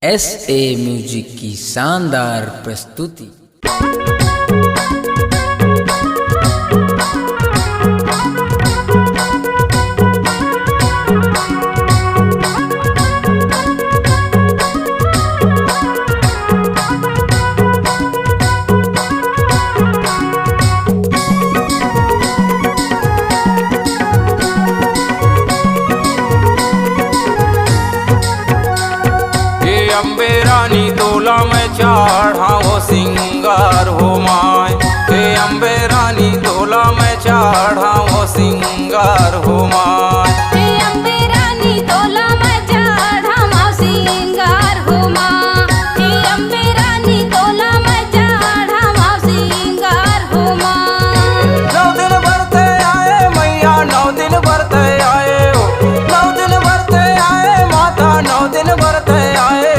SA music की शानदार प्रस्तुति। अम्बे रानी तोला में चढ़ाओ सिंगार हो माय। हे अम्बे रानी तोला में चढ़ाओ सिंगार हो माय। हे अम्बे रानी तोला में चढ़ाओ सिंगार हो माय। हे अम्बे रानी तोला में चढ़ाओ सिंगार हो माय। 9 दिन भरते आए मैया, 9 दिन भरते आए हो, 9 दिन भरते आए माता, 9 दिन भरते आए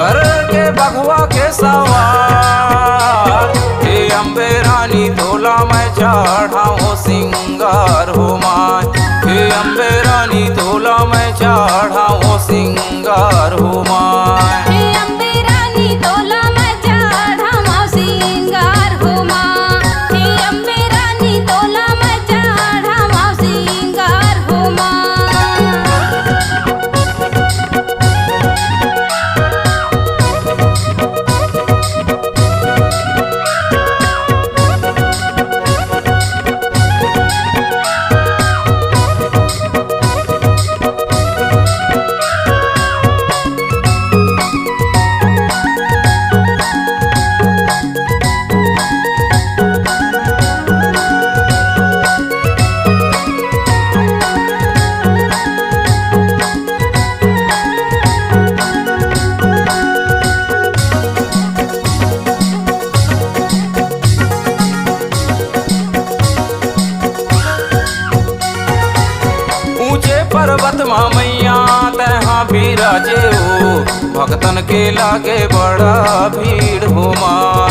करके बघवा के सवार। हे अम्बे रानी तोला में चढ़ाओ सिंगार हो माय। हे अम्बे रानी तोला में चढ़ाओ सिंगार हो माय। हे अम्बे रानी तोला में चढ़ाओ सिंगार हो माय। हे अम्बे रानी तोला में चढ़ाओ सिंगार हो माय। पर्वत माँ मैया तहाँ बिराजे हो, भक्तन के लागे बड़ा भीड़ हो माँ।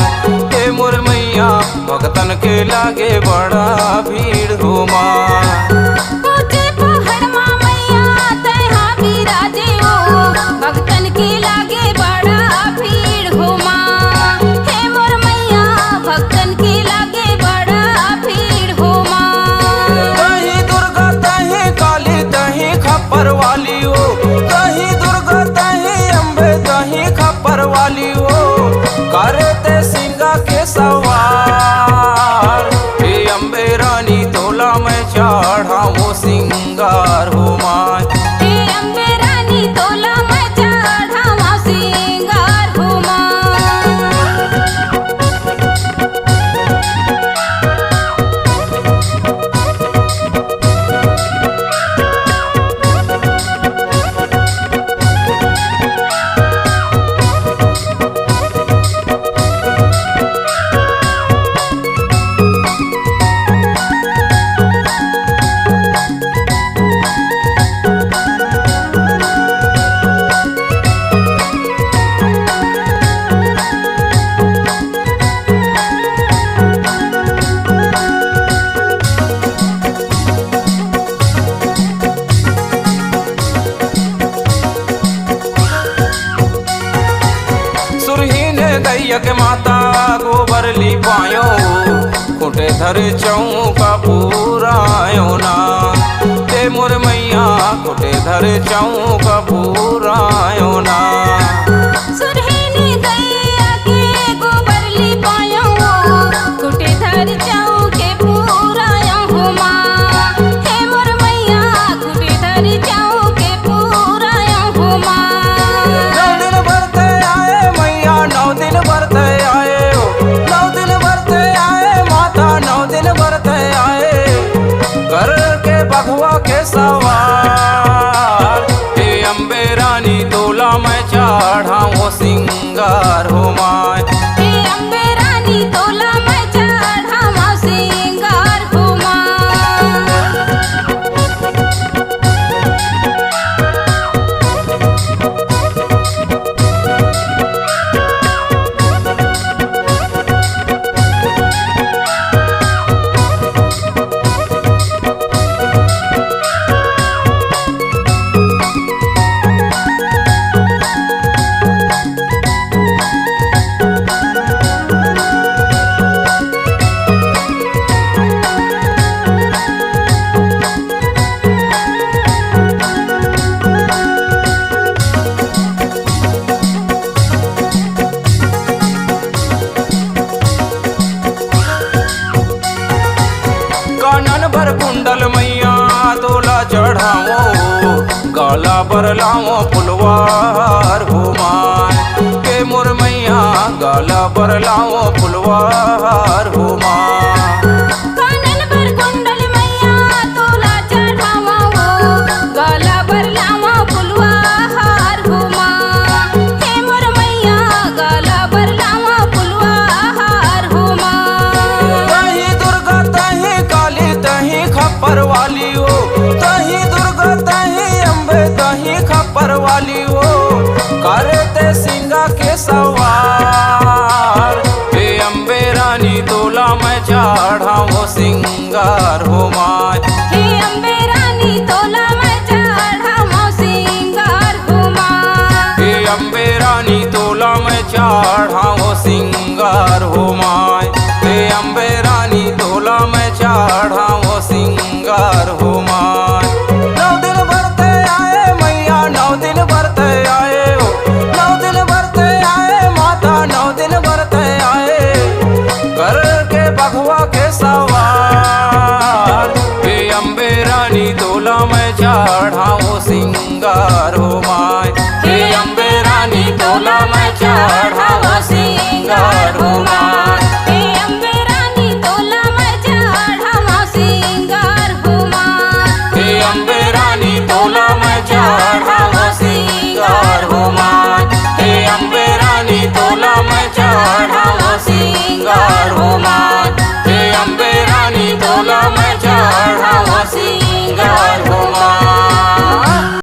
हे मोर मैया भक्तन के लागे बड़ा भीड़ हो माँ। ऊंचे पहाड़ माँ मैया तहाँ बिराजे हो, भक्तन के लागे बड़ा भीड़ हो माँ। हे मोर मैया भक्तन के लागे बड़ा भीड़ हो माँ। तहीं दुर्गा तहीं काली तहीं खप्पर वाली हो, तहीं दुर्गा तहीं अम्बे तहीं खप्पर वाली हो करते सिंगा के सवार। हे अम्बे रानी तोला में चढ़ाओ सिंगार हो माय। हे अम्बे रानी तोला में चढ़ाओ सिंगार हो माय। गैया के माता गोबर लिपायो, खुटे धर चौका पूरायो ना। ते मोर मैया खुटे धर चौका पूरायो ना। सुरहीने गैया के गोबर लिपायो, खुटे धर चौके पूरायो हो माँ। हे मोर मैया खुटे धर चौके पूरायो हो माँ। 9 दिन भरते आए मैया, 9 दिन भरते आए हो, 9 दिन भरते आए माता, 9 दिन भरते आए करके बघवा के सवार। हे अम्बे रानी तोला में चढ़ाओ सिंगार हो माय। हे अम्बे रानी तोला में चढ़ाओ सिंगार हो माय। बरलाओ फुलवार हो माय के मोर मैया गाला बरलाओ फुलवार हो माय। कानन पर कुंडल मैया तोला चढ़ावा हो गला पर लावा फुलवा हार हो माँ हे मोर मैया गला पर लावा फुलवा हार हो माँ। तही दुर्गा तही काली तही खप्पर वाली हो तही दुर्गा तही अम्बे तही खप्पर वाली हो करते सिंगा के सवार हे अम्बे रानी तोला मैं चढ़ाओ सिंगार हो माय। हे अम्बे रानी तोला मैं चढ़ावा सिंगार हो माँ। हे अम्बे रानी तोला मैं चढ़ाओ सिंगार हो माय। हे अम्बे रानी तोला मैं चढ़ाओ सिंगार हो माय। 9 दिन भरते आए मैया 9 दिन भरते आए हो 9 दिन भरते आए माता 9 दिन भरते आए करके बघवा के सवार हे अम्बे रानी तोला मैं चढ़ाओ सिंगार हो माय।